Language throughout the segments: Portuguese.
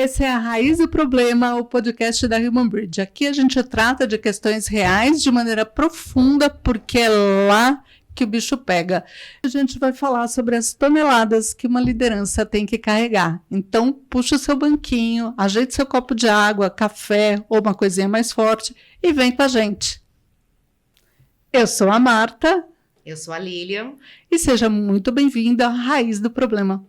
esse é a Raiz do Problema, o podcast da Human Bridge. Aqui a gente trata de questões reais de maneira profunda, porque é lá que o bicho pega. A gente vai falar sobre as toneladas que uma liderança tem que carregar. Então, puxa o seu banquinho, ajeite seu copo de água, café ou uma coisinha mais forte e vem com a gente. Eu sou a Marta. Eu sou a Lilian. E seja muito bem-vinda à Raiz do Problema.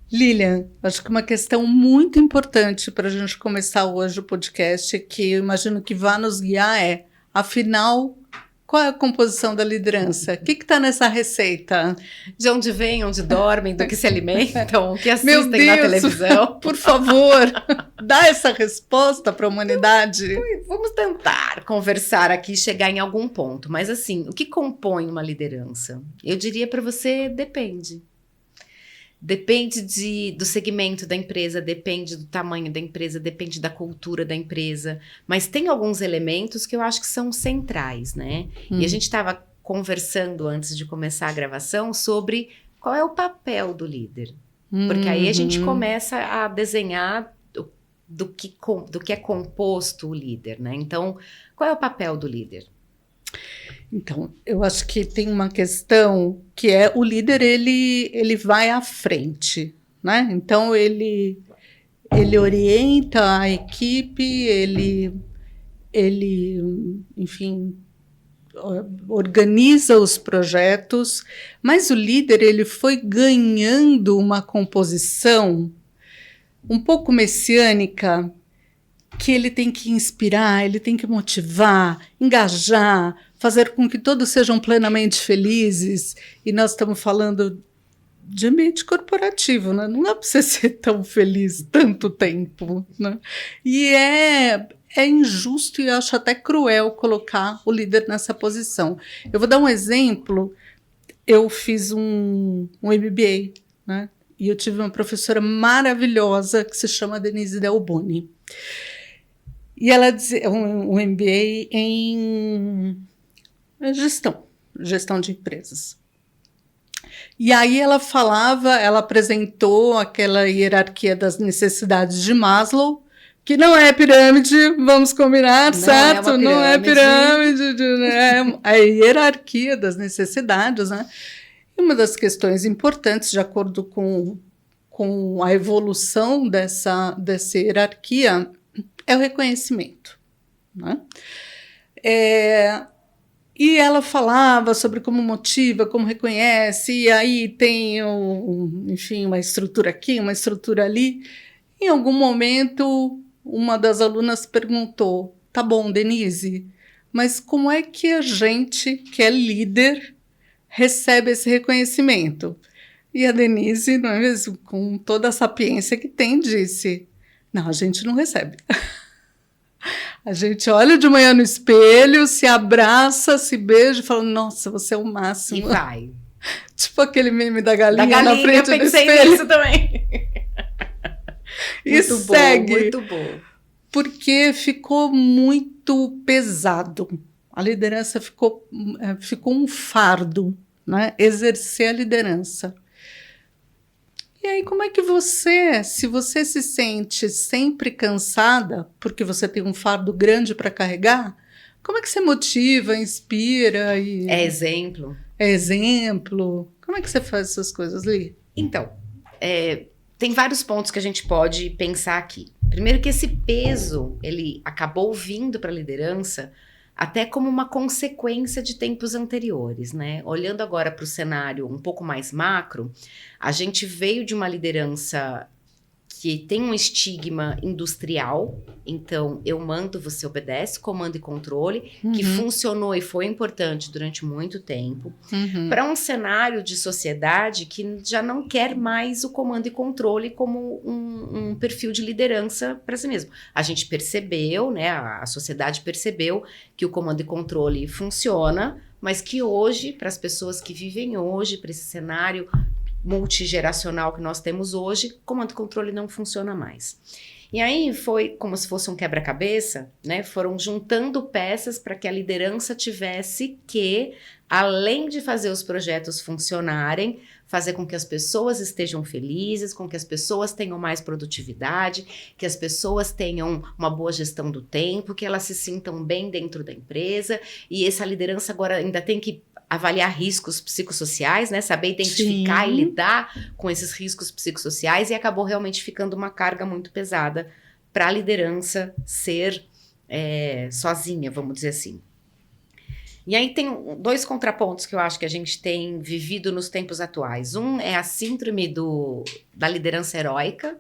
Lilian, acho que uma questão muito importante para a gente começar hoje o podcast, que eu imagino que vai nos guiar afinal, qual é a composição da liderança? O que está nessa receita? De onde vêm, onde dormem, do que se alimentam, o que assistem na televisão? Por favor, dá essa resposta para a humanidade. Vamos tentar conversar aqui e chegar em algum ponto. Mas assim, o que compõe uma liderança? Eu diria para você, depende. Depende do segmento da empresa, depende do tamanho da empresa, depende da cultura da empresa. Mas tem alguns elementos que eu acho que são centrais, né? E a gente estava conversando antes de começar a gravação sobre qual é o papel do líder. Porque aí a gente começa a desenhar do que é composto o líder, né? Então, qual é o papel do líder? Então, eu acho que tem uma questão que é o líder, ele vai à frente, né? Então, ele orienta a equipe, ele, enfim, organiza os projetos, mas o líder, ele foi ganhando uma composição um pouco messiânica, que ele tem que inspirar, ele tem que motivar, engajar, fazer com que todos sejam plenamente felizes. E nós estamos falando de ambiente corporativo, né? Não dá para você ser tão feliz tanto tempo, né? E é injusto e eu acho até cruel colocar o líder nessa posição. Eu vou dar um exemplo. Eu fiz um MBA, né? E eu tive uma professora maravilhosa que se chama Denise Del Boni. E ela dizia um MBA em gestão de empresas. E aí ela apresentou aquela hierarquia das necessidades de Maslow, que não é pirâmide, vamos combinar, não certo? Não é pirâmide, é a hierarquia das necessidades, né? E uma das questões importantes, de acordo com a evolução dessa hierarquia, é o reconhecimento, né? E ela falava sobre como motiva, como reconhece, e aí tem, enfim, uma estrutura aqui, uma estrutura ali. Em algum momento, uma das alunas perguntou, tá bom, Denise, mas como é que a gente, que é líder, recebe esse reconhecimento? E a Denise, não é mesmo, com toda a sapiência que tem, disse, não, a gente não recebe. A gente olha de manhã no espelho, se abraça, se beija e fala, nossa, você é o máximo. E vai. Tipo aquele meme da galinha na frente do espelho. Eu pensei nisso também. E muito segue. Bom, muito bom. Porque ficou muito pesado. A liderança ficou um fardo, né? Exercer a liderança. E aí, como é que se você se sente sempre cansada, porque você tem um fardo grande para carregar, como é que você motiva, inspira? É exemplo. É exemplo. Como é que você faz essas coisas, Li? Então, tem vários pontos que a gente pode pensar aqui. Primeiro que esse peso, ele acabou vindo para a liderança até como uma consequência de tempos anteriores, né? Olhando agora para o cenário um pouco mais macro, a gente veio de uma liderança que tem um estigma industrial, então eu mando, você obedece, comando e controle, que funcionou e foi importante durante muito tempo, para um cenário de sociedade que já não quer mais o comando e controle como um perfil de liderança para si mesmo. A gente percebeu, né, a sociedade percebeu que o comando e controle funciona, mas que hoje, para as pessoas que vivem hoje, para esse cenário multigeracional que nós temos hoje, comando e controle não funciona mais. E aí foi como se fosse um quebra-cabeça, né? Foram juntando peças para que a liderança tivesse que, além de fazer os projetos funcionarem, fazer com que as pessoas estejam felizes, com que as pessoas tenham mais produtividade, que as pessoas tenham uma boa gestão do tempo, que elas se sintam bem dentro da empresa. E essa liderança agora ainda tem que avaliar riscos psicossociais, né? Saber identificar Sim. e lidar com esses riscos psicossociais, e acabou realmente ficando uma carga muito pesada para a liderança ser sozinha, vamos dizer assim. E aí tem dois contrapontos que eu acho que a gente tem vivido nos tempos atuais. Um é a síndrome da liderança heróica,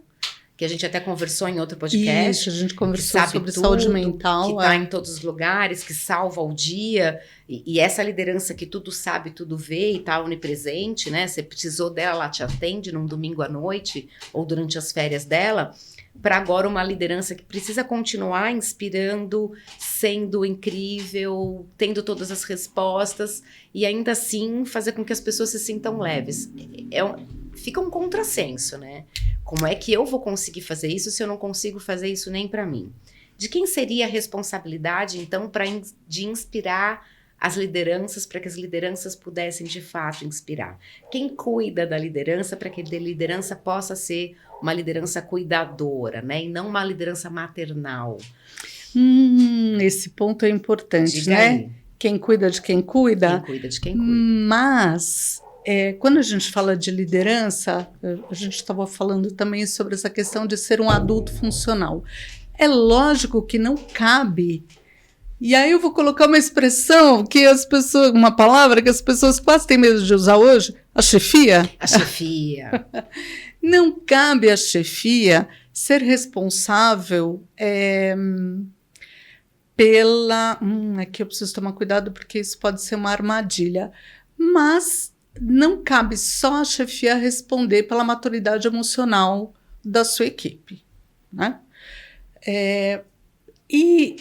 que a gente até conversou em outro podcast. Isso, a gente conversou sobre tudo, saúde mental. Que está em todos os lugares, que salva o dia. E essa liderança que tudo sabe, tudo vê e está onipresente, né? Você precisou dela, ela te atende num domingo à noite ou durante as férias dela. Para agora uma liderança que precisa continuar inspirando, sendo incrível, tendo todas as respostas e ainda assim fazer com que as pessoas se sintam leves. Fica um contrassenso, né? Como é que eu vou conseguir fazer isso se eu não consigo fazer isso nem para mim? De quem seria a responsabilidade, então, de inspirar as lideranças, para que as lideranças pudessem, de fato, inspirar? Quem cuida da liderança para que a liderança possa ser uma liderança cuidadora, né? E não uma liderança maternal? Esse ponto é importante, Diga né? aí. Quem cuida de quem cuida. Quem cuida de quem cuida. Mas, quando a gente fala de liderança, a gente estava falando também sobre essa questão de ser um adulto funcional. É lógico que não cabe. E aí eu vou colocar uma expressão que uma palavra que as pessoas quase têm medo de usar hoje, a chefia. A chefia. Não cabe à chefia ser responsável pela... aqui eu preciso tomar cuidado porque isso pode ser uma armadilha. Mas não cabe só à chefia responder pela maturidade emocional da sua equipe, né? E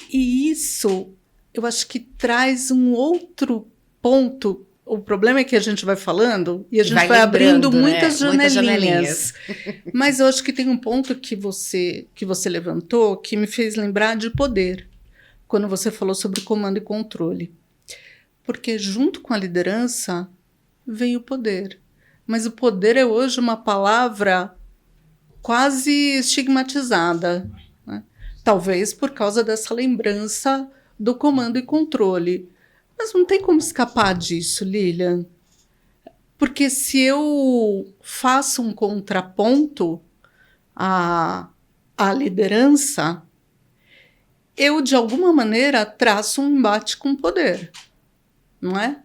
isso, eu acho que traz um outro ponto. O problema é que a gente vai falando e a gente vai abrindo muitas janelinhas. Mas eu acho que tem um ponto que você levantou que me fez lembrar de poder, quando você falou sobre comando e controle. Porque junto com a liderança vem o poder. Mas o poder é hoje uma palavra quase estigmatizada, né? Talvez por causa dessa lembrança do comando e controle. Mas não tem como escapar disso, Lilian. Porque se eu faço um contraponto à liderança, eu, de alguma maneira, traço um embate com o poder, não é?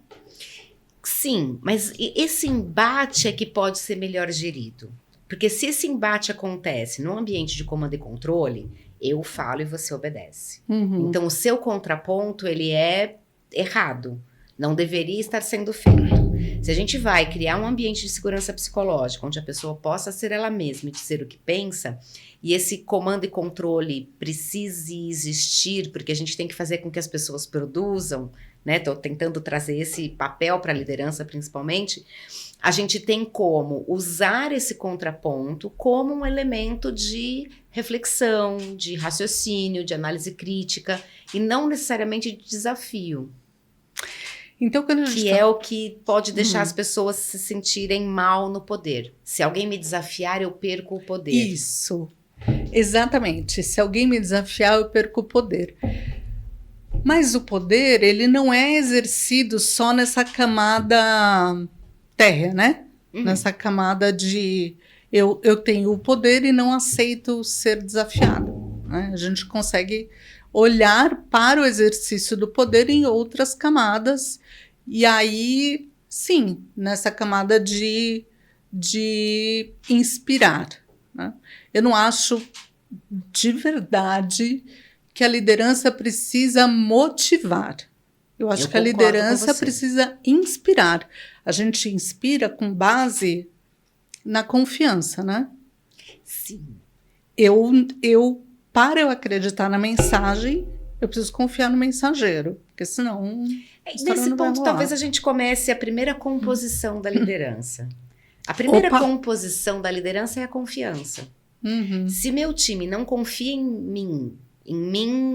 Sim, mas esse embate é que pode ser melhor gerido. Porque se esse embate acontece num ambiente de comando e controle, eu falo e você obedece. Uhum. Então, o seu contraponto, ele é errado. Não deveria estar sendo feito. Se a gente vai criar um ambiente de segurança psicológica, onde a pessoa possa ser ela mesma e dizer o que pensa, e esse comando e controle precise existir, porque a gente tem que fazer com que as pessoas produzam, né? Estou tentando trazer esse papel para a liderança, principalmente. A gente tem como usar esse contraponto como um elemento de reflexão, de raciocínio, de análise crítica, e não necessariamente de desafio. Então, quando a gente é o que pode deixar as pessoas se sentirem mal no poder. Se alguém me desafiar, eu perco o poder. Isso, exatamente. Se alguém me desafiar, eu perco o poder. Mas o poder, ele não é exercido só nessa camada térrea, né? Nessa camada de eu tenho o poder e não aceito ser desafiado, né? A gente consegue olhar para o exercício do poder em outras camadas, e aí, sim, nessa camada de inspirar, né? Eu não acho de verdade que a liderança precisa motivar. Eu acho que a liderança precisa inspirar. A gente inspira com base na confiança, né? Sim. Para eu acreditar na mensagem, eu preciso confiar no mensageiro, porque senão... Nesse ponto, talvez a gente comece a primeira composição da liderança. A primeira composição da liderança é a confiança. Se meu time não confia em mim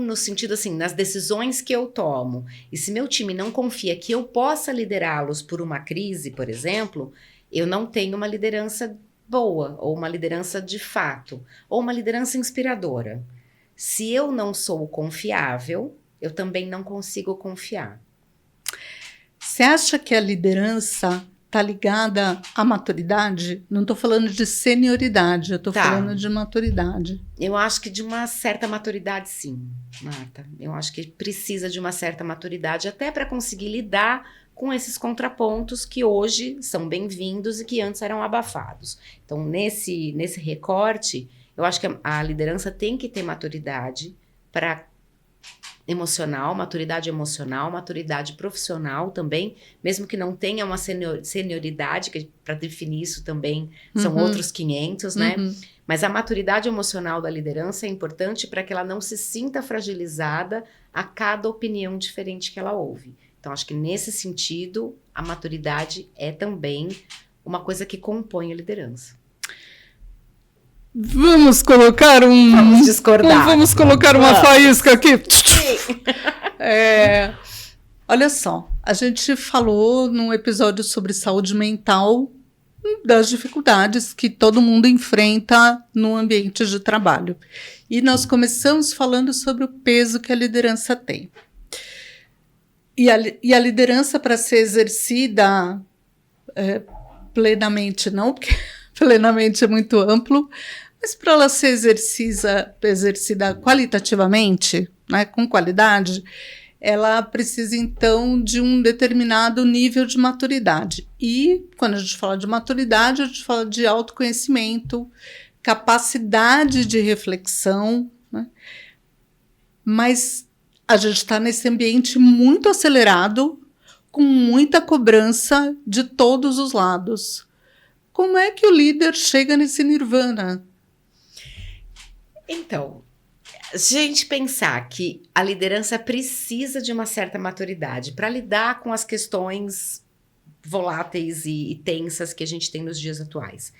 no sentido assim, nas decisões que eu tomo, e se meu time não confia que eu possa liderá-los por uma crise, por exemplo, eu não tenho uma liderança boa, ou uma liderança de fato, ou uma liderança inspiradora. Se eu não sou confiável, eu também não consigo confiar. Você acha que a liderança está ligada à maturidade? Não estou falando de senioridade, eu estou falando de maturidade. Eu acho que de uma certa maturidade, sim, Marta. Eu acho que precisa de uma certa maturidade até para conseguir lidar com esses contrapontos que hoje são bem-vindos e que antes eram abafados. Então, nesse recorte, eu acho que a liderança tem que ter maturidade para emocional, maturidade profissional também, mesmo que não tenha uma senioridade, que para definir isso também são outros 500, né? Mas a maturidade emocional da liderança é importante para que ela não se sinta fragilizada a cada opinião diferente que ela ouve. Então, acho que nesse sentido, a maturidade é também uma coisa que compõe a liderança. Vamos colocar Vamos discordar. Vamos colocar uma faísca aqui. Olha só, a gente falou num episódio sobre saúde mental das dificuldades que todo mundo enfrenta no ambiente de trabalho. E nós começamos falando sobre o peso que a liderança tem. E a liderança, para ser exercida plenamente, não, porque plenamente é muito amplo, mas para ela ser exercida qualitativamente, né, com qualidade, ela precisa, então, de um determinado nível de maturidade. E, quando a gente fala de maturidade, a gente fala de autoconhecimento, capacidade de reflexão, né? Mas a gente está nesse ambiente muito acelerado, com muita cobrança de todos os lados. Como é que o líder chega nesse nirvana? Então, a gente pensar que a liderança precisa de uma certa maturidade para lidar com as questões voláteis e tensas que a gente tem nos dias atuais.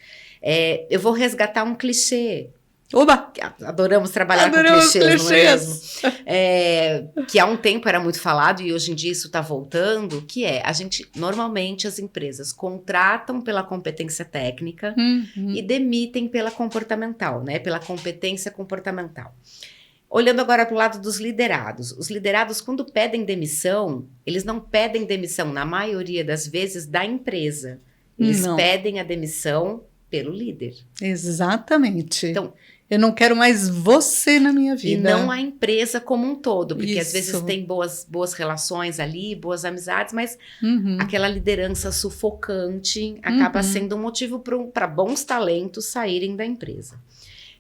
Eu vou resgatar um clichê. Oba! Adoramos trabalhar com clichês, não é mesmo? Que há um tempo era muito falado e hoje em dia isso está voltando, que normalmente as empresas contratam pela competência técnica e demitem pela comportamental, né? Pela competência comportamental. Olhando agora para o lado dos liderados. Os liderados, quando pedem demissão, eles não pedem demissão, na maioria das vezes, da empresa. Eles pedem a demissão pelo líder. Exatamente. Então, eu não quero mais você na minha vida. E não a empresa como um todo, porque às vezes tem boas relações ali, boas amizades, mas aquela liderança sufocante acaba sendo um motivo para bons talentos saírem da empresa.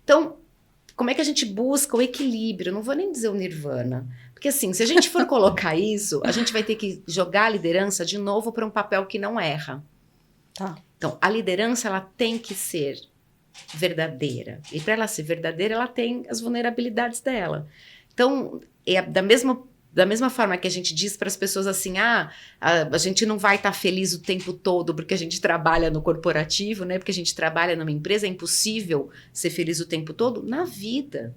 Então, como é que a gente busca o equilíbrio? Não vou nem dizer o nirvana, porque assim, se a gente for colocar isso, a gente vai ter que jogar a liderança de novo para um papel que não erra. Tá. Então, a liderança ela tem que ser verdadeira. E para ela ser verdadeira, ela tem as vulnerabilidades dela. Então, da mesma forma que a gente diz para as pessoas assim, a gente não vai estar feliz o tempo todo porque a gente trabalha no corporativo, né? Porque a gente trabalha numa empresa, é impossível ser feliz o tempo todo na vida.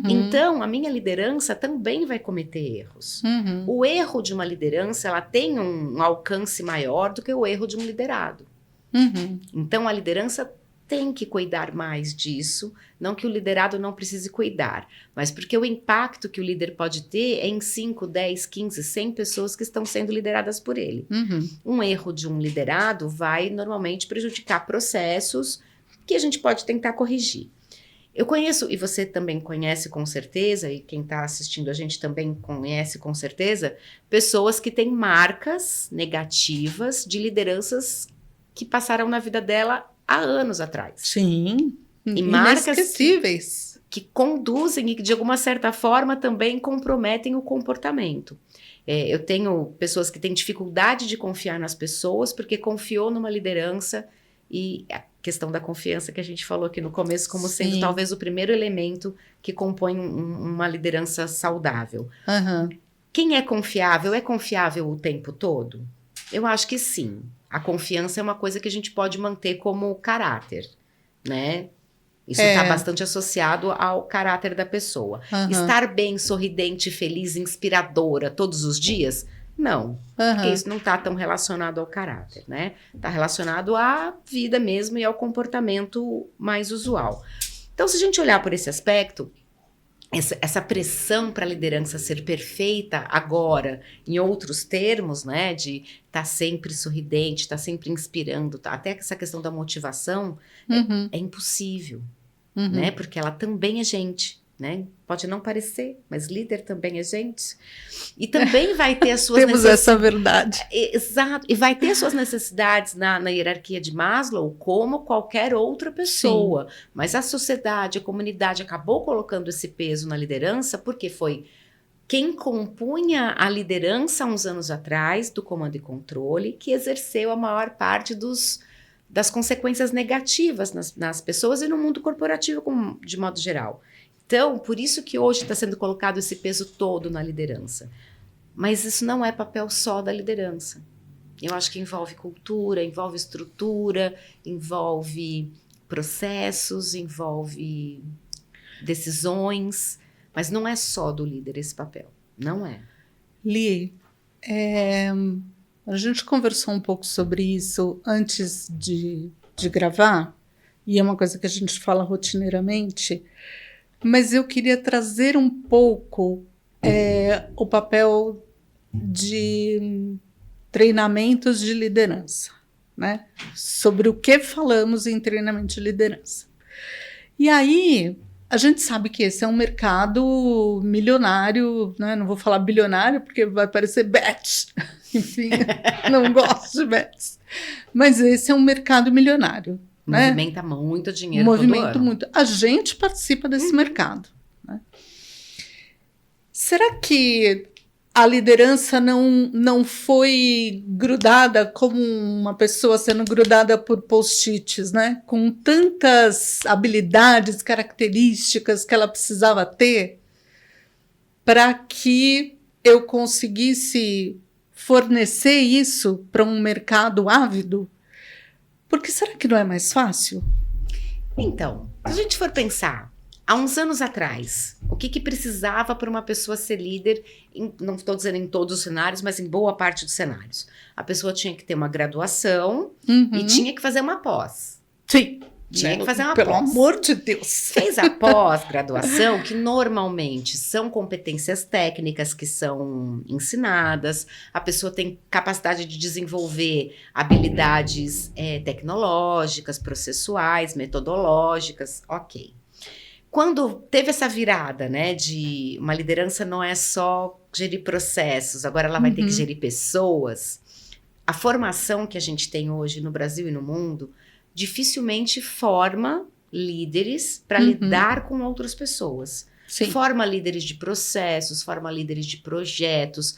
Então, a minha liderança também vai cometer erros. O erro de uma liderança, ela tem um alcance maior do que o erro de um liderado. Então, a liderança tem que cuidar mais disso, não que o liderado não precise cuidar, mas porque o impacto que o líder pode ter é em 5, 10, 15, 100 pessoas que estão sendo lideradas por ele. Um erro de um liderado vai normalmente prejudicar processos que a gente pode tentar corrigir. Eu conheço, e você também conhece com certeza, e quem está assistindo a gente também conhece com certeza, pessoas que têm marcas negativas de lideranças que passaram na vida dela há anos atrás. Sim. E marcas inesquecíveis. Que conduzem e que, de alguma certa forma, também comprometem o comportamento. Eu tenho pessoas que têm dificuldade de confiar nas pessoas porque confiou numa liderança e a questão da confiança que a gente falou aqui no começo como sendo talvez o primeiro elemento que compõe uma liderança saudável. Quem é confiável o tempo todo? Eu acho que sim. A confiança é uma coisa que a gente pode manter como caráter, né? Isso está bastante associado ao caráter da pessoa. Estar bem, sorridente, feliz, inspiradora todos os dias? Não, porque isso não está tão relacionado ao caráter, né? Está relacionado à vida mesmo e ao comportamento mais usual. Então, se a gente olhar por esse aspecto, essa pressão para a liderança ser perfeita agora, em outros termos, né, de estar sempre sorridente, estar sempre inspirando, até essa questão da motivação, é impossível, né, porque ela também é gente, né, pode não parecer, mas líder também é gente, e também vai ter as suas Temos essa verdade. Exato, e vai ter suas necessidades na hierarquia de Maslow, como qualquer outra pessoa. Sim. Mas a sociedade, a comunidade acabou colocando esse peso na liderança, porque foi quem compunha a liderança há uns anos atrás, do comando e controle, que exerceu a maior parte das consequências negativas nas pessoas e no mundo corporativo de modo geral. Então, por isso que hoje está sendo colocado esse peso todo na liderança. Mas isso não é papel só da liderança. Eu acho que envolve cultura, envolve estrutura, envolve processos, envolve decisões, mas não é só do líder esse papel. Não é. Li, a gente conversou um pouco sobre isso antes de gravar, e é uma coisa que a gente fala rotineiramente, mas eu queria trazer um pouco o papel de treinamentos de liderança, né? Sobre o que falamos em treinamento de liderança. E aí, a gente sabe que esse é um mercado milionário, né? Não vou falar bilionário, porque vai parecer bets. Enfim, não gosto de bets. Mas esse é um mercado milionário. Movimenta muito dinheiro Movimenta todo ano. muito. A gente participa desse mercado. Né? Será que a liderança não foi grudada como uma pessoa sendo grudada por post-its, né? Com tantas habilidades, características que ela precisava ter para que eu conseguisse fornecer isso para um mercado ávido? Porque será que não é mais fácil? Então, se a gente for pensar, há uns anos atrás, o que precisava para uma pessoa ser líder, não estou dizendo em todos os cenários, mas em boa parte dos cenários. A pessoa tinha que ter uma graduação e tinha que fazer uma pós. Sim. Tinha que fazer uma Pelo pós. amor de Deus. Fez a pós-graduação, que normalmente são competências técnicas que são ensinadas. A pessoa tem capacidade de desenvolver habilidades tecnológicas, processuais, metodológicas, ok. Quando teve essa virada, né, de uma liderança não é só gerir processos, agora ela vai ter que gerir pessoas, a formação que a gente tem hoje no Brasil e no mundo dificilmente forma líderes para lidar com outras pessoas. Sim. Forma líderes de processos, forma líderes de projetos,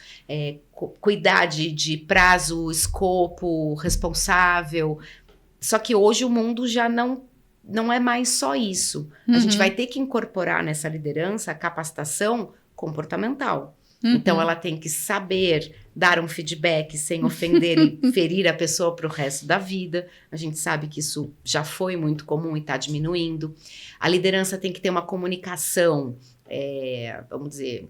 cuidar de prazo, escopo, responsável. Só que hoje o mundo já não é mais só isso. A gente vai ter que incorporar nessa liderança a capacitação comportamental. Então, ela tem que saber dar um feedback sem ofender e ferir a pessoa para o resto da vida. A gente sabe que isso já foi muito comum e está diminuindo. A liderança tem que ter uma comunicação, vamos dizer,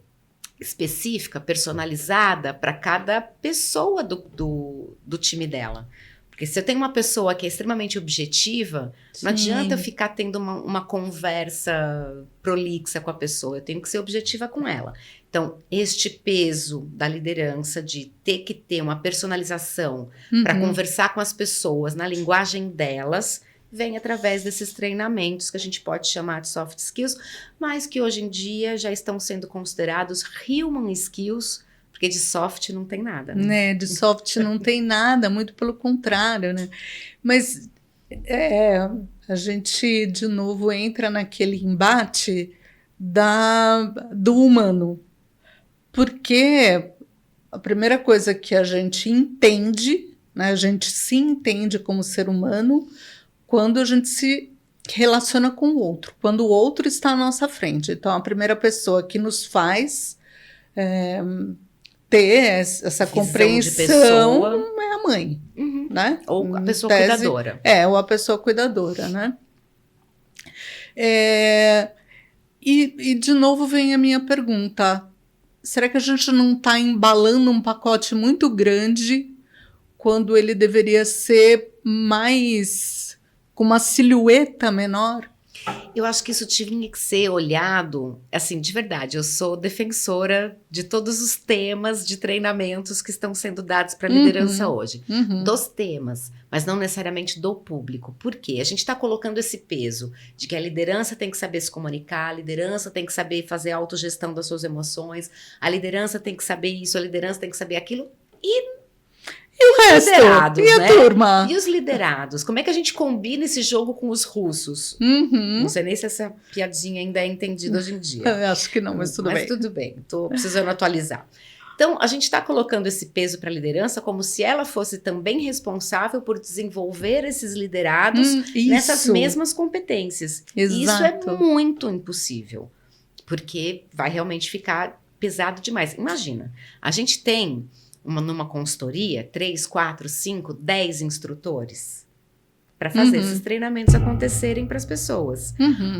específica, personalizada para cada pessoa do time dela. Porque se eu tenho uma pessoa que é extremamente objetiva, não adianta eu ficar tendo uma conversa prolixa com a pessoa. Eu tenho que ser objetiva com ela. Então, este peso da liderança de ter que ter uma personalização para conversar com as pessoas na linguagem delas, vem através desses treinamentos que a gente pode chamar de soft skills, mas que hoje em dia já estão sendo considerados human skills, porque de soft não tem nada, né? De soft não tem nada, muito pelo contrário, né? Mas a gente, de novo, entra naquele embate do humano. Porque a primeira coisa que a gente entende, né, a gente se entende como ser humano quando a gente se relaciona com o outro, quando o outro está à nossa frente. Então, a primeira pessoa que nos faz ter essa compreensão é a mãe, né? Ou a pessoa cuidadora. Ou a pessoa cuidadora, né? E de novo vem a minha pergunta. Será que a gente não está embalando um pacote muito grande quando ele deveria ser mais com uma silhueta menor? Eu acho que isso tinha que ser olhado, assim, de verdade. Eu sou defensora de todos os temas de treinamentos que estão sendo dados para a liderança hoje. Dos temas, mas não necessariamente do público. Por quê? A gente está colocando esse peso de que a liderança tem que saber se comunicar, a liderança tem que saber fazer a autogestão das suas emoções, a liderança tem que saber isso, a liderança tem que saber aquilo. E o resto? Liderados, e a turma? E os liderados? Como é que a gente combina esse jogo com os russos? Não sei nem se essa piadinha ainda é entendida hoje em dia. Eu acho que não, mas tudo bem. Mas tudo bem, estou precisando atualizar. Então, a gente está colocando esse peso para a liderança como se ela fosse também responsável por desenvolver esses liderados nessas mesmas competências. Exato. Isso é muito impossível, porque vai realmente ficar pesado demais. Imagina, a gente tem numa consultoria, 3, 4, 5, 10 instrutores para fazer esses treinamentos acontecerem para as pessoas.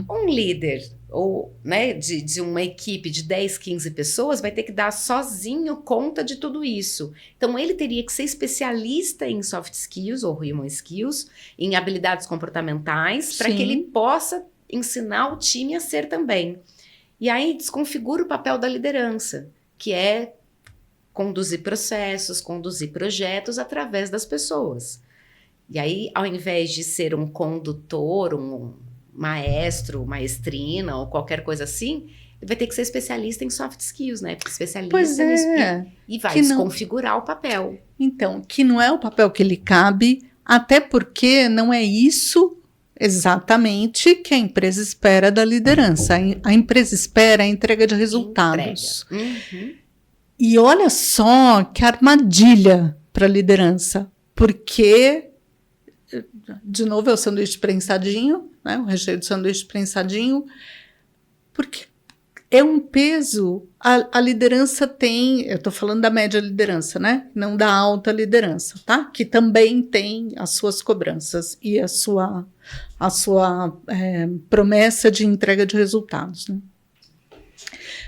Um líder ou, né, de uma equipe de 10, 15 pessoas vai ter que dar sozinho conta de tudo isso. Então, ele teria que ser especialista em soft skills ou human skills, em habilidades comportamentais, para que ele possa ensinar o time a ser também. E aí, desconfigura o papel da liderança, que é conduzir processos, conduzir projetos através das pessoas. E aí, ao invés de ser um condutor, um maestro, maestrina ou qualquer coisa assim, ele vai ter que ser especialista em soft skills, né? Especialista nisso. E vai desconfigurar o papel. Então, que não é o papel que lhe cabe, até porque não é isso exatamente que a empresa espera da liderança. A empresa espera a entrega de resultados. E olha só que armadilha para a liderança, porque, de novo, é o sanduíche prensadinho, né? O recheio do sanduíche prensadinho, porque é um peso. A liderança tem, eu estou falando da média liderança, né? Não da alta liderança, tá? Que também tem as suas cobranças e a sua promessa de entrega de resultados, né?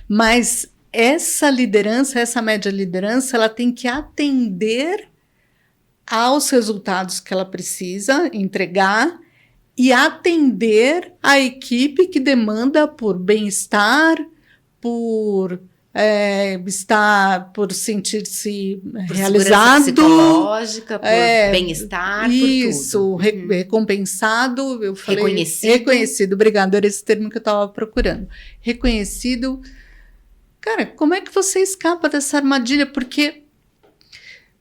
Mas essa liderança, essa média liderança, ela tem que atender aos resultados que ela precisa entregar e atender a equipe que demanda por bem-estar, por por sentir-se realizado, psicológica, por bem-estar, isso, por tudo. Recompensado, eu falei reconhecido, obrigado, era esse termo que eu estava procurando. Reconhecido. Cara, como é que você escapa dessa armadilha? Porque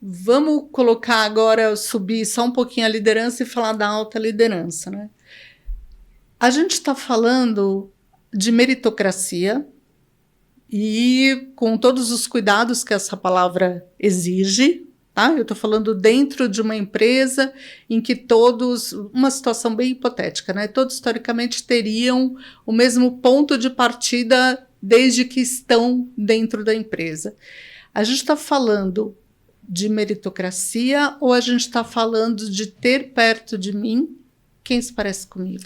vamos colocar agora, subir só um pouquinho a liderança e falar da alta liderança, né? A gente está falando de meritocracia e com todos os cuidados que essa palavra exige, tá? Eu estou falando dentro de uma empresa em que todos, uma situação bem hipotética, né? Todos historicamente teriam o mesmo ponto de partida desde que estão dentro da empresa. A gente está falando de meritocracia ou a gente está falando de ter perto de mim quem se parece comigo?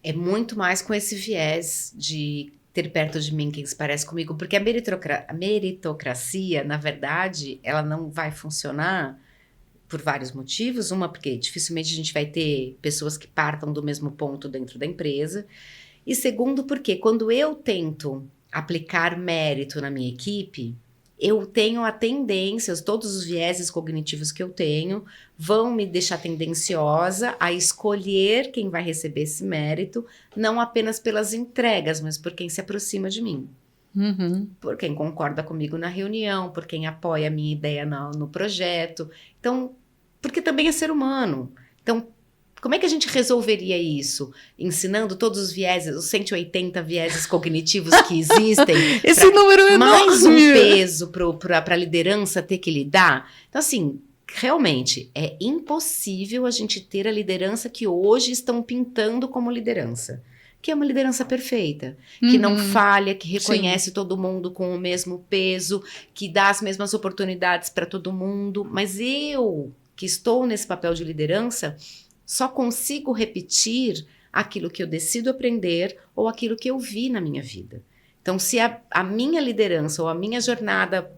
É muito mais com esse viés de ter perto de mim quem se parece comigo, porque a meritocracia, na verdade, ela não vai funcionar por vários motivos. Uma, porque dificilmente a gente vai ter pessoas que partam do mesmo ponto dentro da empresa. E segundo, porque quando eu tento aplicar mérito na minha equipe, eu tenho a tendência, todos os vieses cognitivos que eu tenho vão me deixar tendenciosa a escolher quem vai receber esse mérito, não apenas pelas entregas, mas por quem se aproxima de mim. Por quem concorda comigo na reunião, por quem apoia a minha ideia no projeto. Então, porque também é ser humano. Então, como é que a gente resolveria isso? Ensinando todos os vieses, os 180 vieses cognitivos que existem. Esse número é mais um peso para a liderança ter que lidar. Então, assim, realmente, é impossível a gente ter a liderança que hoje estão pintando como liderança. Que é uma liderança perfeita, que não falha, que reconhece todo mundo com o mesmo peso, que dá as mesmas oportunidades para todo mundo. Mas eu, que estou nesse papel de liderança, só consigo repetir aquilo que eu decido aprender ou aquilo que eu vi na minha vida. Então, se a minha liderança ou a minha jornada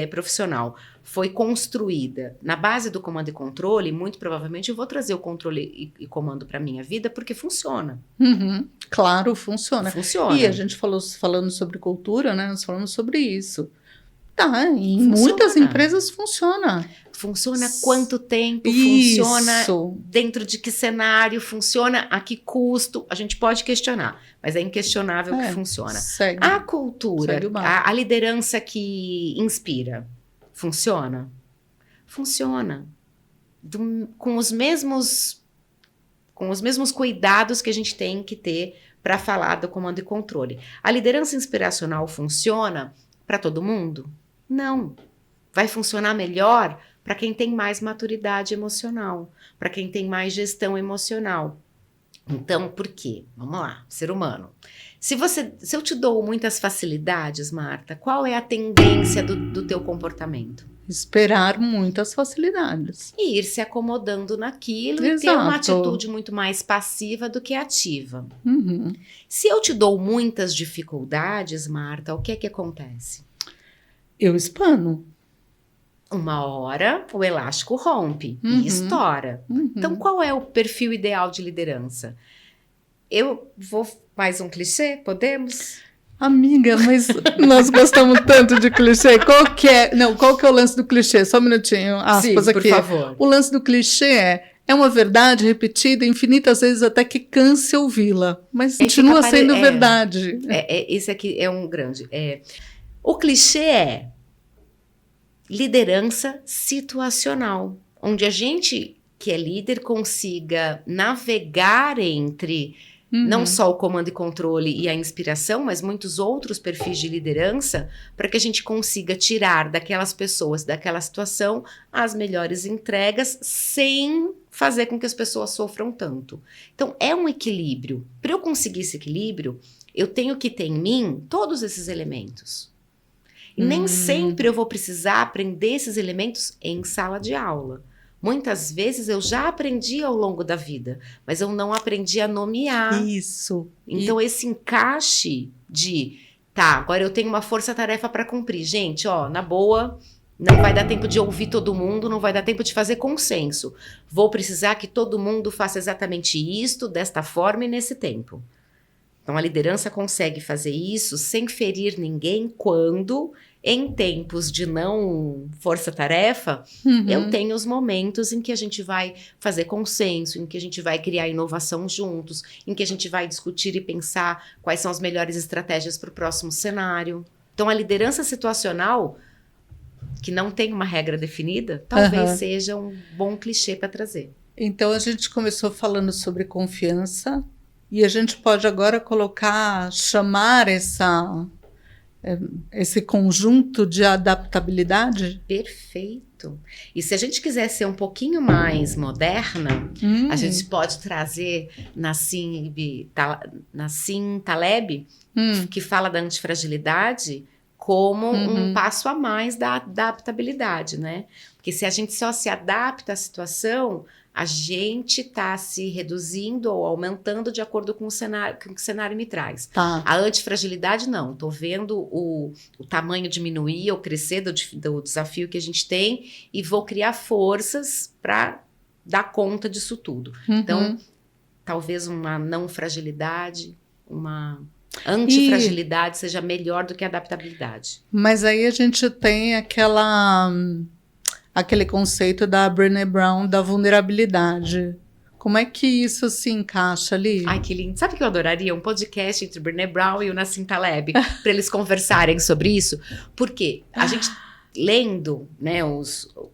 profissional foi construída na base do comando e controle, muito provavelmente eu vou trazer o controle e comando para a minha vida porque funciona. Claro, funciona. Funciona. E a gente falando sobre cultura, né? Nós falamos sobre isso. Tá, em muitas empresas funciona. Funciona quanto tempo? Isso. Funciona dentro de que cenário? Funciona a que custo? A gente pode questionar, mas é inquestionável que funciona. A cultura, a liderança que inspira, funciona? Funciona. Com os mesmos cuidados que a gente tem que ter para falar do comando e controle. A liderança inspiracional funciona para todo mundo? Não. Vai funcionar melhor para quem tem mais maturidade emocional, para quem tem mais gestão emocional. Então, por quê? Vamos lá, ser humano. Se eu te dou muitas facilidades, Marta, qual é a tendência do teu comportamento? Esperar muitas facilidades. E ir se acomodando naquilo e ter uma atitude muito mais passiva do que ativa. Se eu te dou muitas dificuldades, Marta, o que é que acontece? Eu espano. Uma hora o elástico rompe e estoura. Então, qual é o perfil ideal de liderança? Eu vou mais um clichê? Podemos? Amiga, mas nós gostamos tanto de clichê. Qual que é o lance do clichê? Só um minutinho, aspas. Sim, por favor. O lance do clichê é uma verdade repetida infinitas vezes até que canse ouvi-la, mas continua sendo verdade. Esse aqui é um grande. O clichê é liderança situacional, onde a gente que é líder consiga navegar entre não só o comando e controle e a inspiração, mas muitos outros perfis de liderança, para que a gente consiga tirar daquelas pessoas, daquela situação, as melhores entregas, sem fazer com que as pessoas sofram tanto. Então, é um equilíbrio. Para eu conseguir esse equilíbrio, eu tenho que ter em mim todos esses elementos. E nem sempre eu vou precisar aprender esses elementos em sala de aula. Muitas vezes eu já aprendi ao longo da vida, mas eu não aprendi a nomear. Isso. Então, esse encaixe de, agora eu tenho uma força-tarefa para cumprir. Gente, na boa, não vai dar tempo de ouvir todo mundo, não vai dar tempo de fazer consenso. Vou precisar que todo mundo faça exatamente isto, desta forma e nesse tempo. Então, a liderança consegue fazer isso sem ferir ninguém quando, em tempos de não força-tarefa, eu tenho os momentos em que a gente vai fazer consenso, em que a gente vai criar inovação juntos, em que a gente vai discutir e pensar quais são as melhores estratégias para o próximo cenário. Então, a liderança situacional, que não tem uma regra definida, talvez seja um bom clichê para trazer. Então, a gente começou falando sobre confiança, e a gente pode agora chamar esse conjunto de adaptabilidade? Perfeito. E se a gente quiser ser um pouquinho mais moderna, a gente pode trazer Nassim Taleb, que fala da antifragilidade, como um passo a mais da adaptabilidade, né? Porque se a gente só se adapta à situação, a gente está se reduzindo ou aumentando de acordo com o cenário que o cenário me traz. A antifragilidade, não. Estou vendo o tamanho diminuir ou crescer do desafio que a gente tem e vou criar forças para dar conta disso tudo. Então, talvez uma não fragilidade, uma antifragilidade seja melhor do que a adaptabilidade. Mas aí a gente tem aquele conceito da Brené Brown da vulnerabilidade. Como é que isso se encaixa ali? Ai, que lindo. Sabe o que eu adoraria? Um podcast entre Brené Brown e o Nassim Taleb, para eles conversarem sobre isso. Porque a gente, lendo, né,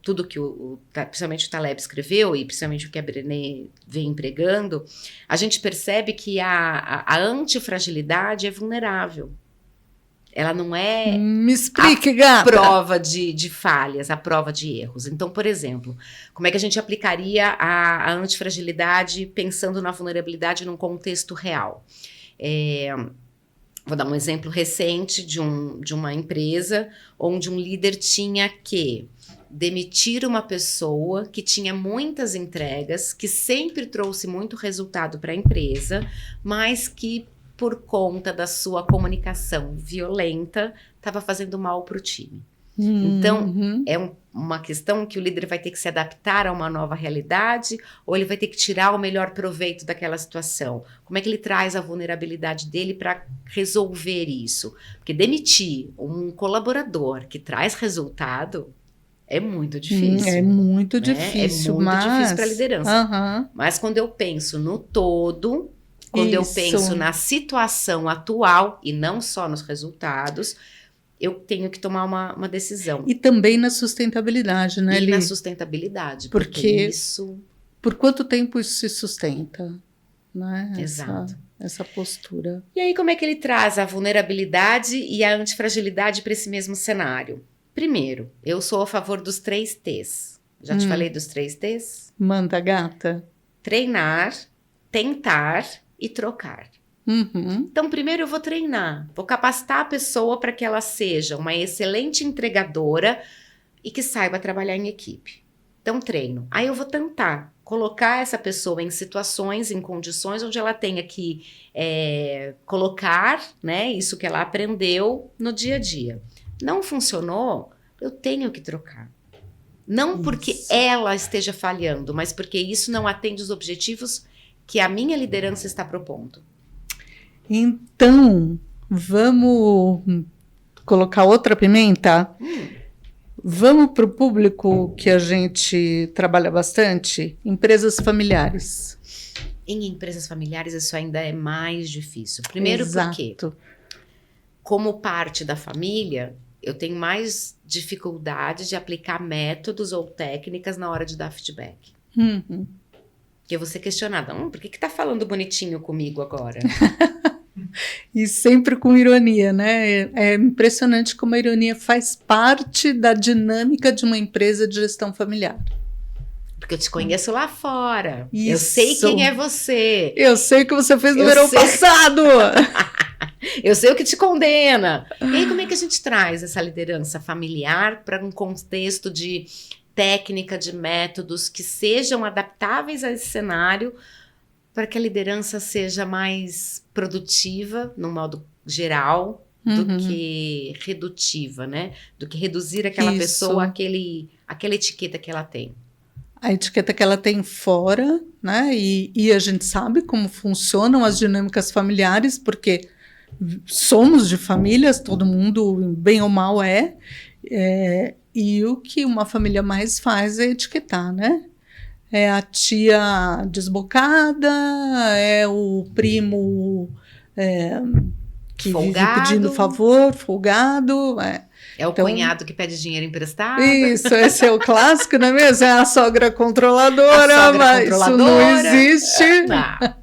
tudo que principalmente o Taleb escreveu e principalmente o que a Brené vem empregando, a gente percebe que a antifragilidade é vulnerável. Ela não é Me explique, gata. Prova de falhas, a prova de erros. Então, por exemplo, como é que a gente aplicaria a antifragilidade pensando na vulnerabilidade num contexto real? Vou dar um exemplo recente de uma empresa onde um líder tinha que demitir uma pessoa que tinha muitas entregas, que sempre trouxe muito resultado para a empresa, mas que, por conta da sua comunicação violenta, estava fazendo mal para o time. Então, é uma questão que o líder vai ter que se adaptar a uma nova realidade, ou ele vai ter que tirar o melhor proveito daquela situação? Como é que ele traz a vulnerabilidade dele para resolver isso? Porque demitir um colaborador que traz resultado é muito difícil. É muito né? difícil, É muito difícil para a liderança. Uhum. Mas quando eu penso no todo, quando eu Isso. penso na situação atual e não só nos resultados, eu tenho que tomar uma decisão. E também na sustentabilidade, né, E Li? na sustentabilidade, Porque isso... Por quanto tempo isso se sustenta, né? Exato. Essa postura. E aí, como é que ele traz a vulnerabilidade e a antifragilidade para esse mesmo cenário? Primeiro, eu sou a favor dos 3 T's. Já te falei dos 3 T's? Manda, gata. Treinar, tentar e trocar. Uhum. Então, primeiro eu vou treinar, vou capacitar a pessoa para que ela seja uma excelente entregadora e que saiba trabalhar em equipe. Então, treino. Aí eu vou tentar colocar essa pessoa em situações, em condições onde ela tenha que colocar, né, isso que ela aprendeu no dia a dia. Não funcionou, eu tenho que trocar. Não porque ela esteja falhando, mas porque isso não atende os objetivos que a minha liderança está propondo. Então, vamos colocar outra pimenta? Vamos para o público que a gente trabalha bastante? Empresas familiares. Em empresas familiares isso ainda é mais difícil. Primeiro porque, como parte da família, eu tenho mais dificuldade de aplicar métodos ou técnicas na hora de dar feedback. Uhum. Porque eu vou ser questionada, por que tá falando bonitinho comigo agora? E sempre com ironia, né? É impressionante como a ironia faz parte da dinâmica de uma empresa de gestão familiar. Porque eu te conheço lá fora. Isso. Eu sei quem é você. Eu sei o que você fez no verão passado. Eu sei o que te condena. E aí, como é que a gente traz essa liderança familiar para um contexto de técnica, de métodos que sejam adaptáveis a esse cenário, para que a liderança seja mais produtiva, no modo geral, do que redutiva, né? Do que reduzir aquela pessoa àquela etiqueta que ela tem. A etiqueta que ela tem fora, né? E a gente sabe como funcionam as dinâmicas familiares, porque somos de famílias, todo mundo, bem ou mal, e o que uma família mais faz é etiquetar, né? É a tia desbocada, é o primo que folgado. vive pedindo favor, folgado. É o cunhado que pede dinheiro emprestado. Isso, esse é o clássico, não é mesmo? É a sogra controladora, mas isso não existe. Não.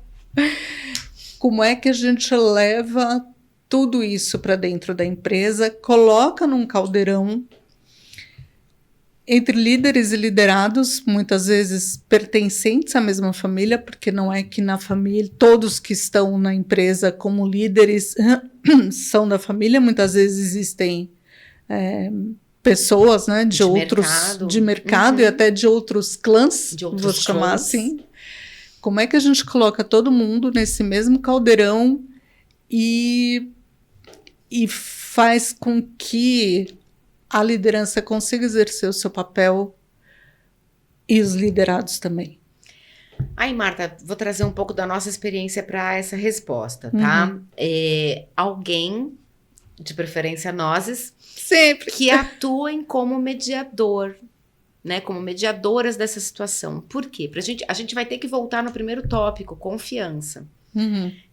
Como é que a gente leva tudo isso para dentro da empresa, coloca num caldeirão entre líderes e liderados, muitas vezes pertencentes à mesma família, porque não é que na família, todos que estão na empresa como líderes são da família, muitas vezes existem pessoas, né, de mercado e até de outros clãs, vou chamar assim. Como é que a gente coloca todo mundo nesse mesmo caldeirão e faz com que a liderança consiga exercer o seu papel e os liderados também? Aí, Marta, vou trazer um pouco da nossa experiência para essa resposta, tá? Alguém, de preferência nós, sempre, que atuem como mediador, né? Como mediadoras dessa situação. Por quê? A gente vai ter que voltar no primeiro tópico, confiança.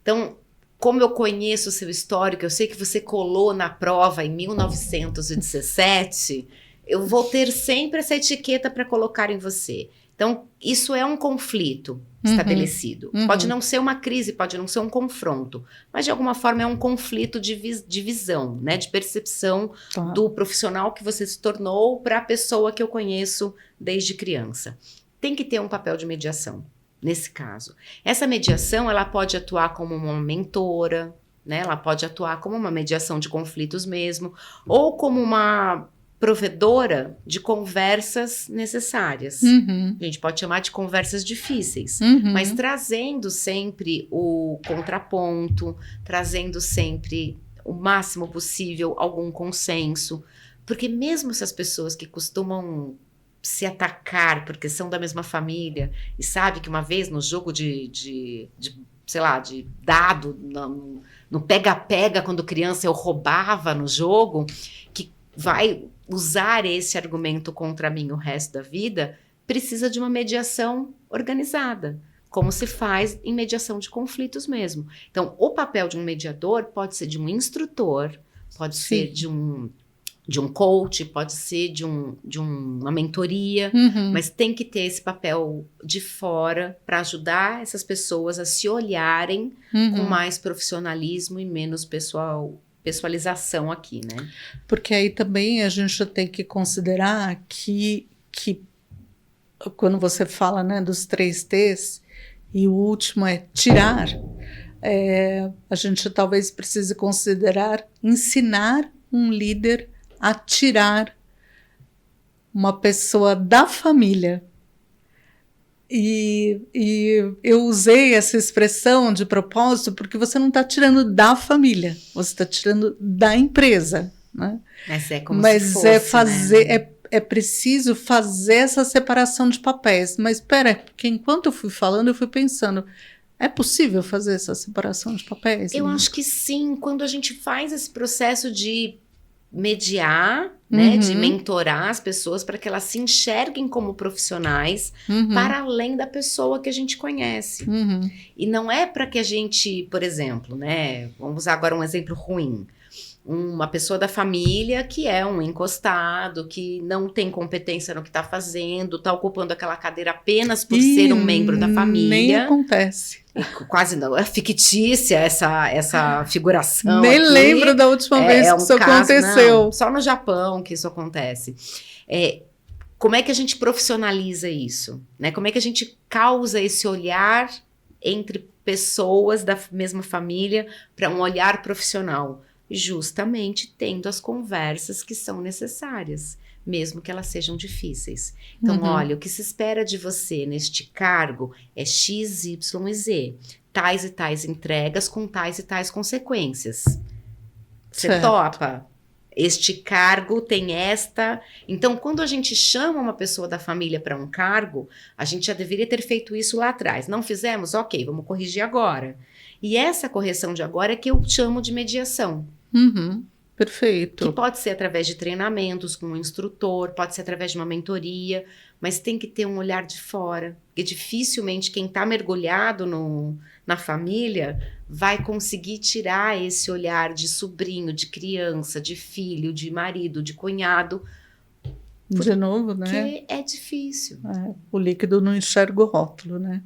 Então, como eu conheço o seu histórico, eu sei que você colou na prova em 1917, eu vou ter sempre essa etiqueta para colocar em você. Então, isso é um conflito estabelecido. Pode não ser uma crise, pode não ser um confronto, mas de alguma forma é um conflito de visão, né? De percepção do profissional que você se tornou para a pessoa que eu conheço desde criança. Tem que ter um papel de mediação. Nesse caso, essa mediação ela pode atuar como uma mentora, né? Ela pode atuar como uma mediação de conflitos mesmo, ou como uma provedora de conversas necessárias. A gente pode chamar de conversas difíceis, mas trazendo sempre o contraponto, trazendo sempre o máximo possível algum consenso, porque mesmo essas pessoas que costumam se atacar porque são da mesma família e sabe que uma vez no jogo sei lá, de dado, no pega-pega, quando criança eu roubava no jogo, que vai usar esse argumento contra mim o resto da vida, precisa de uma mediação organizada, como se faz em mediação de conflitos mesmo. Então, o papel de um mediador pode ser de um instrutor, pode ser de um coach, pode ser de uma mentoria, mas tem que ter esse papel de fora para ajudar essas pessoas a se olharem com mais profissionalismo e menos pessoalização aqui, né? Porque aí também a gente tem que considerar que quando você fala, né, dos 3 T's, e o último é tirar, a gente talvez precise considerar ensinar um líder a tirar uma pessoa da família. E eu usei essa expressão de propósito porque você não está tirando da família, você está tirando da empresa, né? Mas é como se fosse, né? É preciso fazer essa separação de papéis. Mas espera, porque enquanto eu fui falando, eu fui pensando, é possível fazer essa separação de papéis? Eu acho que sim, quando a gente faz esse processo de mediar, né, de mentorar as pessoas para que elas se enxerguem como profissionais para além da pessoa que a gente conhece. E não é para que a gente, por exemplo, né, vamos usar agora um exemplo ruim, uma pessoa da família que é um encostado, que não tem competência no que está fazendo, está ocupando aquela cadeira apenas por ser um membro da família. Nem acontece. Quase não, é fictícia essa figuração. Nem aqui. Lembro da última vez que isso aconteceu. Não, só no Japão que isso acontece. Como é que a gente profissionaliza isso? Né? Como é que a gente causa esse olhar entre pessoas da mesma família para um olhar profissional? Justamente tendo as conversas que são necessárias, mesmo que elas sejam difíceis. Então, olha, o que se espera de você neste cargo é X, Y e Z. Tais e tais entregas com tais e tais consequências. Você topa? Este cargo tem esta... Então, quando a gente chama uma pessoa da família para um cargo, a gente já deveria ter feito isso lá atrás. Não fizemos? Ok, vamos corrigir agora. E essa correção de agora é que eu chamo de mediação. Perfeito. Que pode ser através de treinamentos com um instrutor, pode ser através de uma mentoria, mas tem que ter um olhar de fora, porque dificilmente quem está mergulhado na família vai conseguir tirar esse olhar de sobrinho, de criança, de filho, de marido, de cunhado. De novo, né? Porque é difícil. O líquido não enxerga o rótulo, né?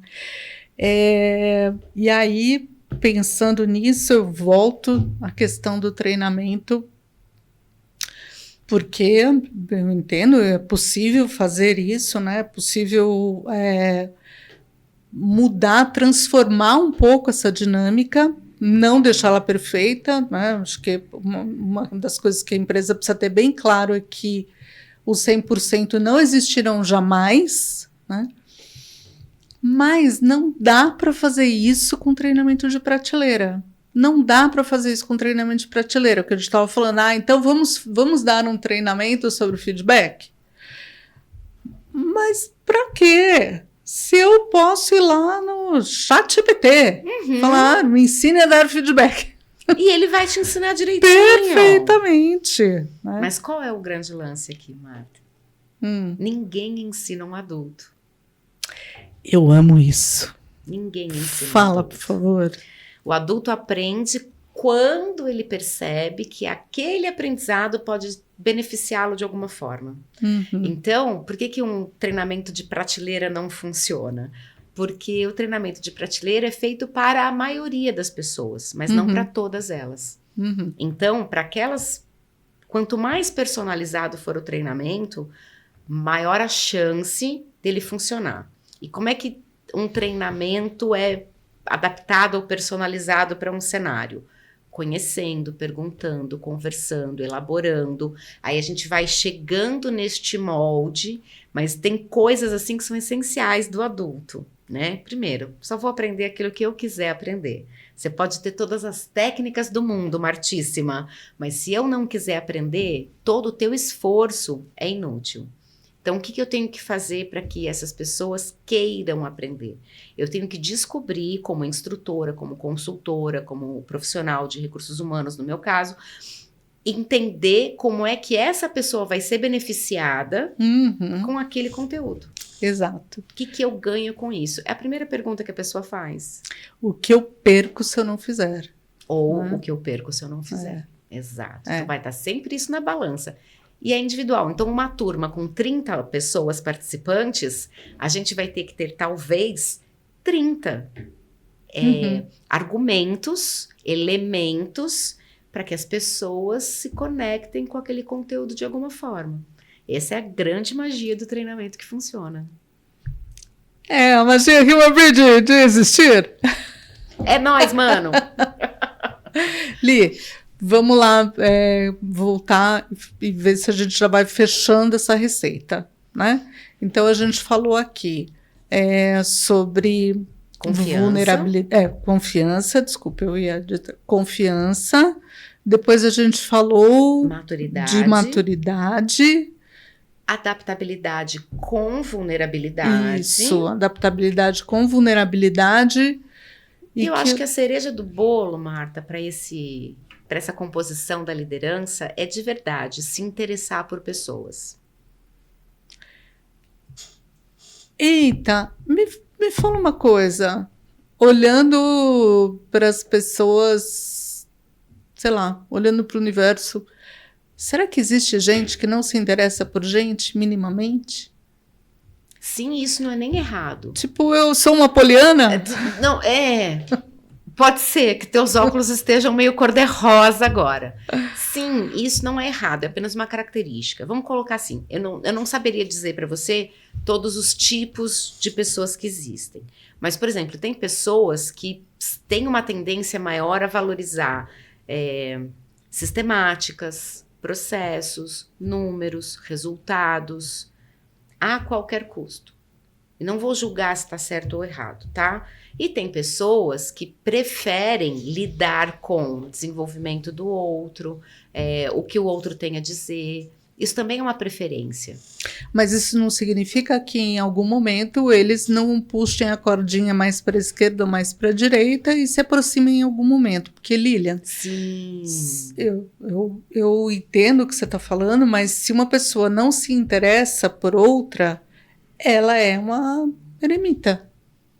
E aí, pensando nisso, eu volto à questão do treinamento, porque eu entendo, é possível fazer isso, né? É possível mudar, transformar um pouco essa dinâmica, não deixá-la perfeita, né? Acho que uma das coisas que a empresa precisa ter bem claro é que os 100% não existirão jamais, né? Mas não dá para fazer isso com treinamento de prateleira. Não dá para fazer isso com treinamento de prateleira. O que a gente estava falando, então vamos dar um treinamento sobre feedback? Mas para quê? Se eu posso ir lá no ChatGPT, falar, me ensine a dar feedback. E ele vai te ensinar direitinho. Perfeitamente. Né? Mas qual é o grande lance aqui, Marta? Ninguém ensina um adulto. Eu amo isso. Ninguém ensina. Fala, por favor. O adulto aprende quando ele percebe que aquele aprendizado pode beneficiá-lo de alguma forma. Então, por que um treinamento de prateleira não funciona? Porque o treinamento de prateleira é feito para a maioria das pessoas, mas não para todas elas. Então, para aquelas... Quanto mais personalizado for o treinamento, maior a chance dele funcionar. E como é que um treinamento é adaptado ou personalizado para um cenário? conhecendo, perguntando, conversando, elaborando. Aí a gente vai chegando neste molde, mas tem coisas assim que são essenciais do adulto, né? Primeiro, só vou aprender aquilo que eu quiser aprender. Você pode ter todas as técnicas do mundo, Martíssima, mas se eu não quiser aprender, todo o teu esforço é inútil. Então, o que eu tenho que fazer para que essas pessoas queiram aprender? Eu tenho que descobrir, como instrutora, como consultora, como profissional de recursos humanos, no meu caso, entender como é que essa pessoa vai ser beneficiada com aquele conteúdo. Exato. O que eu ganho com isso? É a primeira pergunta que a pessoa faz. O que eu perco se eu não fizer? Ou o que eu perco se eu não fizer. Exato. Então, vai estar sempre isso na balança. E é individual. Então, uma turma com 30 pessoas participantes, a gente vai ter que ter, talvez, 30 argumentos, elementos, para que as pessoas se conectem com aquele conteúdo de alguma forma. Essa é a grande magia do treinamento que funciona. É a magia que eu aprendi de existir. É nóis, mano! Li, vamos lá voltar e ver se a gente já vai fechando essa receita, né? Então, a gente falou aqui sobre vulnerabilidade, confiança, desculpa, eu ia dizer confiança. Depois a gente falou de maturidade. Adaptabilidade com vulnerabilidade. Isso, adaptabilidade com vulnerabilidade. E eu acho que a cereja do bolo, Marta, para essa composição da liderança é de verdade se interessar por pessoas. Eita, me fala uma coisa. Olhando para as pessoas, sei lá, olhando para o universo, será que existe gente que não se interessa por gente minimamente? Sim, isso não é nem errado. Tipo, eu sou uma poliana? Não, pode ser que teus óculos estejam meio cor-de-rosa agora. Sim, isso não é errado, é apenas uma característica. Vamos colocar assim, eu não saberia dizer para você todos os tipos de pessoas que existem. Mas, por exemplo, tem pessoas que têm uma tendência maior a valorizar sistemáticas, processos, números, resultados, a qualquer custo. E não vou julgar se está certo ou errado, tá? E tem pessoas que preferem lidar com o desenvolvimento do outro, o que o outro tem a dizer. Isso também é uma preferência. Mas isso não significa que em algum momento eles não puxem a cordinha mais para a esquerda ou mais para a direita e se aproximem em algum momento. Porque, Lilian, sim, eu entendo o que você está falando, mas se uma pessoa não se interessa por outra, ela é uma eremita.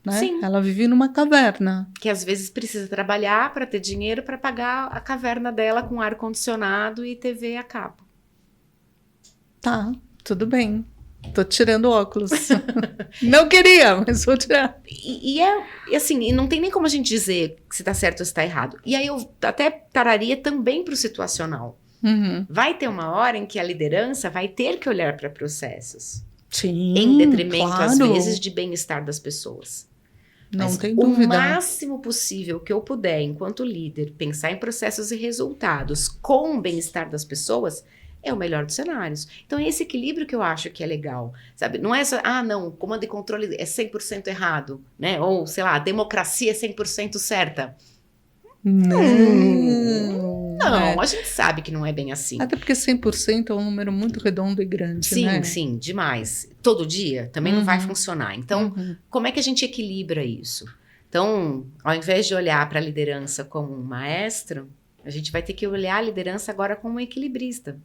Né? Sim. Ela vive numa caverna. Que às vezes precisa trabalhar para ter dinheiro para pagar a caverna dela com ar-condicionado e TV a cabo. Tá, tudo bem. Tô tirando óculos. Não queria, mas vou tirar. E assim, e não tem nem como a gente dizer se tá certo ou se tá errado. E aí eu até tararia também pro situacional. Vai ter uma hora em que a liderança vai ter que olhar para processos. Sim, em detrimento, claro. às vezes, de bem-estar das pessoas. Não Mas tem dúvida. O máximo possível que eu puder, enquanto líder, pensar em processos e resultados com o bem-estar das pessoas é o melhor dos cenários. Então, é esse equilíbrio que eu acho que é legal, sabe? Não é só, não, comando e controle é 100% errado, né? Ou, sei lá, a democracia é 100% certa. Não, a gente sabe que não é bem assim. Até porque 100% é um número muito redondo e grande, sim, né? Sim, demais. Todo dia também não vai funcionar. Então, como é que a gente equilibra isso? Então, ao invés de olhar para a liderança como um maestro, a gente vai ter que olhar a liderança agora como um equilibrista.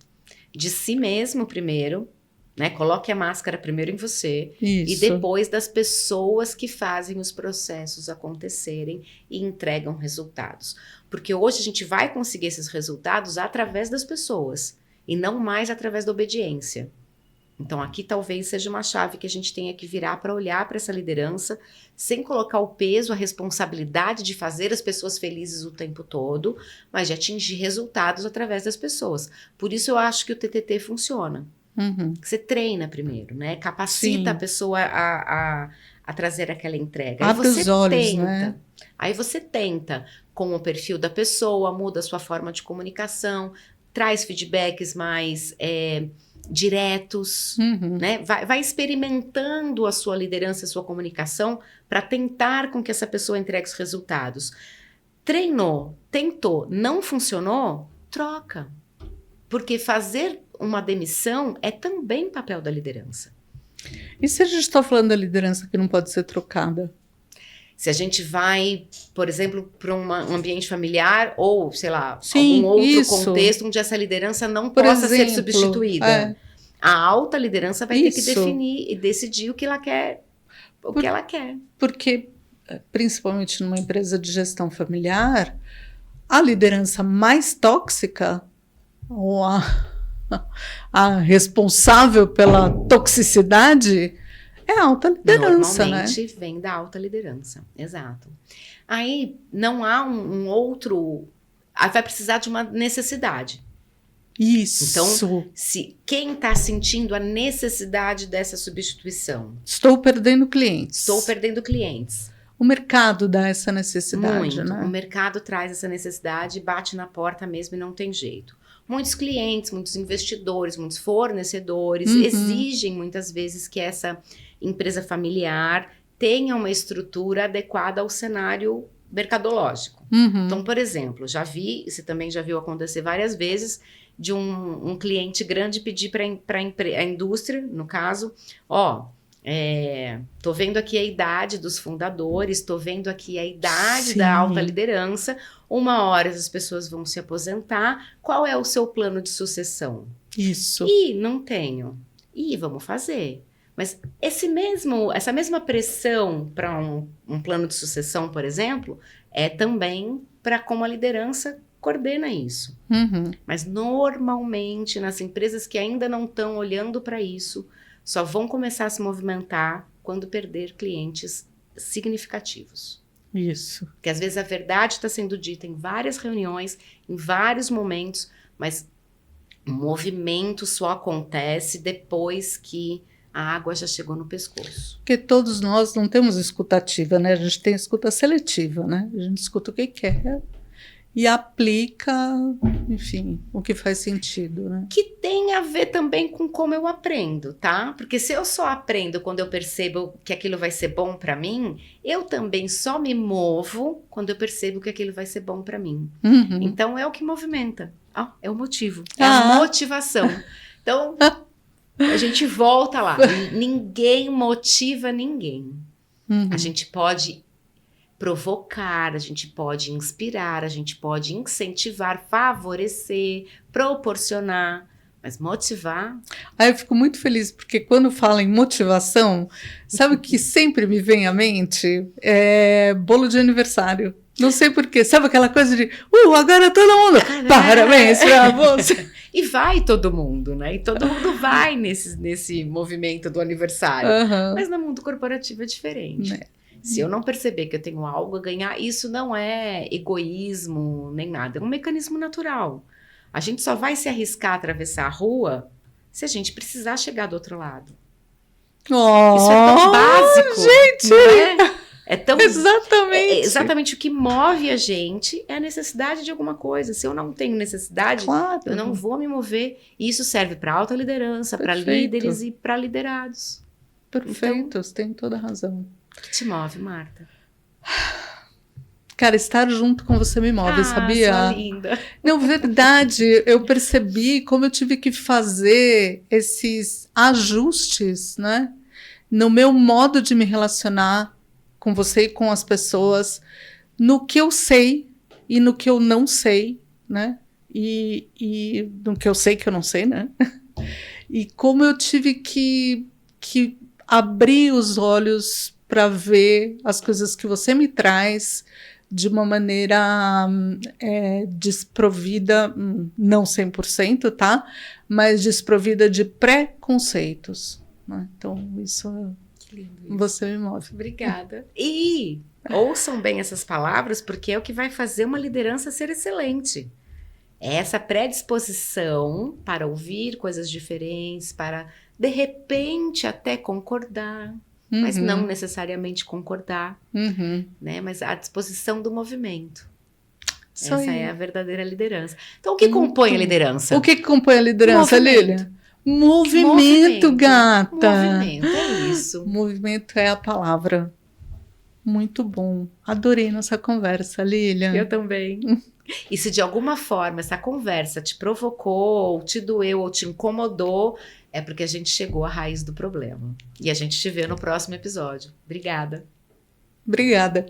De si mesmo primeiro, né? Coloque a máscara primeiro em você. Isso. E depois das pessoas que fazem os processos acontecerem e entregam resultados. Porque hoje a gente vai conseguir esses resultados através das pessoas e não mais através da obediência. Então aqui talvez seja uma chave que a gente tenha que virar para olhar para essa liderança sem colocar o peso, a responsabilidade de fazer as pessoas felizes o tempo todo, mas de atingir resultados através das pessoas. Por isso eu acho que o TTT funciona. Você treina primeiro, né? Capacita Sim. a pessoa a trazer aquela entrega. Abre Aí você os olhos, tenta. né? Aí você tenta com o perfil da pessoa, muda a sua forma de comunicação, traz feedbacks mais diretos, né? Vai experimentando a sua liderança, a sua comunicação para tentar com que essa pessoa entregue os resultados. Treinou, tentou, não funcionou, troca. Porque fazer uma demissão é também papel da liderança. E se a gente está falando da liderança que não pode ser trocada? Se a gente vai, por exemplo, para um ambiente familiar ou, sei lá, Sim, algum outro isso. contexto onde essa liderança não Por possa ser exemplo, substituída. A alta liderança vai ter que Isso. definir e decidir o que ela quer, que ela quer. Porque, principalmente numa empresa de gestão familiar, a liderança mais tóxica, ou a responsável pela toxicidade, é a alta liderança, Normalmente né? vem da alta liderança, exato. Aí não há um outro... Aí vai precisar de uma necessidade. Isso. Então, se quem está sentindo a necessidade dessa substituição? Estou perdendo clientes. Estou perdendo clientes. O mercado dá essa necessidade, Muito. né? O mercado traz essa necessidade, bate na porta mesmo e não tem jeito. Muitos clientes, muitos investidores, muitos fornecedores exigem muitas vezes que essa empresa familiar tenha uma estrutura adequada ao cenário mercadológico. Então, por exemplo, você também já viu acontecer várias vezes de um cliente grande pedir para a indústria, no caso, tô vendo aqui a idade dos fundadores, tô vendo aqui a idade da alta liderança, uma hora as pessoas vão se aposentar, qual é o seu plano de sucessão? Isso. Ih, não tenho. Ih, vamos fazer. Mas essa mesma pressão para um plano de sucessão, por exemplo, é também para como a liderança coordena isso. Mas normalmente nas empresas que ainda não estão olhando para isso, só vão começar a se movimentar quando perder clientes significativos. Isso. Porque às vezes a verdade está sendo dita em várias reuniões, em vários momentos, mas o movimento só acontece depois que a água já chegou no pescoço. Porque todos nós não temos escutativa, né? A gente tem escuta seletiva, né? A gente escuta o que quer e aplica, enfim, o que faz sentido, né? Que tem a ver também com como eu aprendo, tá? Porque se eu só aprendo quando eu percebo que aquilo vai ser bom para mim, eu também só me movo quando eu percebo que aquilo vai ser bom para mim. Então é o que movimenta. É o motivo, é a motivação. Então a gente volta lá. Ninguém motiva ninguém. A gente pode provocar, a gente pode inspirar, a gente pode incentivar, favorecer, proporcionar, mas motivar... Aí eu fico muito feliz, porque quando fala em motivação, sabe o que sempre me vem à mente? É bolo de aniversário. Não sei porquê. Sabe aquela coisa de, agora todo mundo, parabéns pra você. E vai todo mundo, né? E todo mundo vai nesse movimento do aniversário. Mas no mundo corporativo é diferente. Se eu não perceber que eu tenho algo a ganhar, isso não é egoísmo nem nada. É um mecanismo natural. A gente só vai se arriscar a atravessar a rua se a gente precisar chegar do outro lado. Isso é tão básico. Gente! Né? É tão... Exatamente. Exatamente o que move a gente é a necessidade de alguma coisa. Se eu não tenho necessidade, eu não vou me mover. E isso serve para alta liderança, para líderes e para liderados. Perfeito, então, você tem toda a razão. O que te move, Marta? Cara, estar junto com você me move, sabia? Sua linda. Não, verdade. Eu percebi como eu tive que fazer esses ajustes, né? No meu modo de me relacionar com você e com as pessoas, no que eu sei e no que eu não sei, né? E no que eu sei que eu não sei, né? E como eu tive que abrir os olhos para ver as coisas que você me traz de uma maneira desprovida, não 100%, tá? Mas desprovida de preconceitos. Né? Então, isso, que lindo isso. Você me move. Obrigada. E ouçam bem essas palavras, porque é o que vai fazer uma liderança ser excelente. É essa predisposição para ouvir coisas diferentes, para de repente até concordar, mas não necessariamente concordar, né? Mas a disposição do movimento. Isso Essa aí. é a verdadeira liderança. Então, o que compõe a liderança? O que compõe a liderança, Lília? Movimento, gata. Movimento, é isso. Movimento é a palavra. Muito bom. Adorei nossa conversa, Lília. Eu também. E se de alguma forma essa conversa te provocou, ou te doeu, ou te incomodou, é porque a gente chegou à raiz do problema. E a gente te vê no próximo episódio. Obrigada. Obrigada.